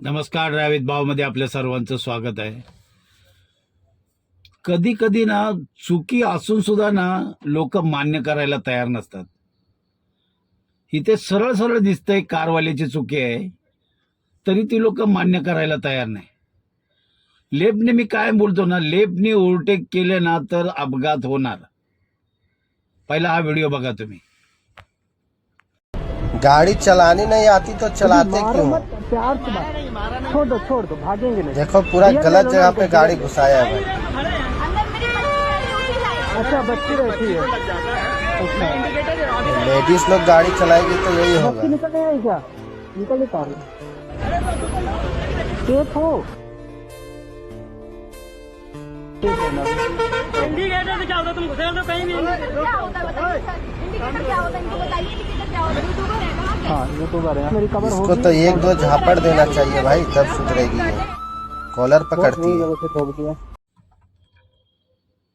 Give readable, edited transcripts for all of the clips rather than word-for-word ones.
नमस्कार. ड्रायव्हित भावमध्ये आपल्या सर्वांचं स्वागत आहे. कधी कधी ना चुकी असून सुद्धा ना लोक मान्य करायला तयार नसतात. इथे सरळ सरळ दिसतंय कारवाल्याची चुकी आहे, तरी ती लोक मान्य करायला तयार नाही. लेफ्टने मी काय बोलतो ना, लेफ्टने ओव्हरटेक केले ना तर अपघात होणार. पहिला हा व्हिडिओ बघा तुम्ही. गाड़ी चलानी नहीं आती तो चलाते क्यों? प्यार से बात छोड़ दो भागेंगे नहीं। देखो पूरा गलत जगह पे गाड़ी घुसाया है भाई। अच्छा बच्ची रहती है। लेडीज लोग गाड़ी चलाएगी तो यही बच्ची होगा। निकल नहीं आई क्या? निकल नहीं पा रही। सेफ हो। इंडिकेटर से क्या होता है? तुम घुसे हो तो कहीं भी क्या होता है? इंडिकेटर क्या होता है इनको बताइए। इंडिकेटर क्या होता है? यूट्यूबर है ना? हाँ यूट्यूबर है, मेरी कवर इसको तो एक दो झापड़ देना चाहिए भाई, तब सुधरेगी ये। कॉलर पकड़ती है।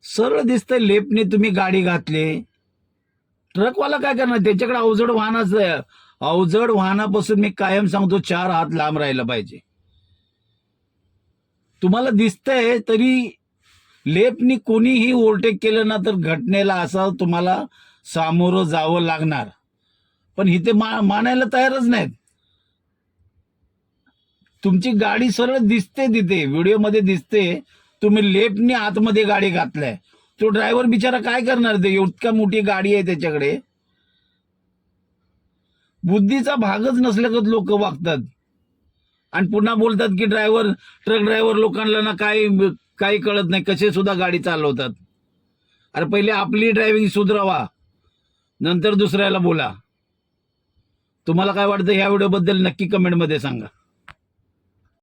सरळ दिसतंय लेफ्टने तुम्ही गाडी घातली. ट्रकवाला काय करणार? त्याच्याकडे अवजड वाहनाचं आहे. अवजड वाहनापासून मी कायम सांगतो 4 हात लांब राहिला पाहिजे. तुम्हाला दिसतंय तरी लेफ्टनी कोणीही ओव्हरटेक केलं ना तर घटनेला असं तुम्हाला सामोरं जावं लागणार. पण इथे मानायला तयारच नाहीत. तुमची गाडी सरळ दिसते, तिथे व्हिडिओमध्ये दिसते तुम्ही लेफ्टनी आतमध्ये गाडी घातलाय. तो ड्रायव्हर बिचारा काय करणार? ते इतका मोठी गाडी आहे त्याच्याकडे. बुद्धीचा भागच नसल्यागत लोक वागतात आणि पुन्हा बोलतात की ट्रक ड्रायव्हर लोकांना ना काही कळत नाही, कसे सुद्धा गाडी चालवतात. अरे पहिले आपली ड्रायव्हिंग सुधरवा, नंतर दुसऱ्याला बोला. तुम्हाला काय वाटतं ह्या व्हिडिओबद्दल नक्की कमेंटमध्ये सांगा.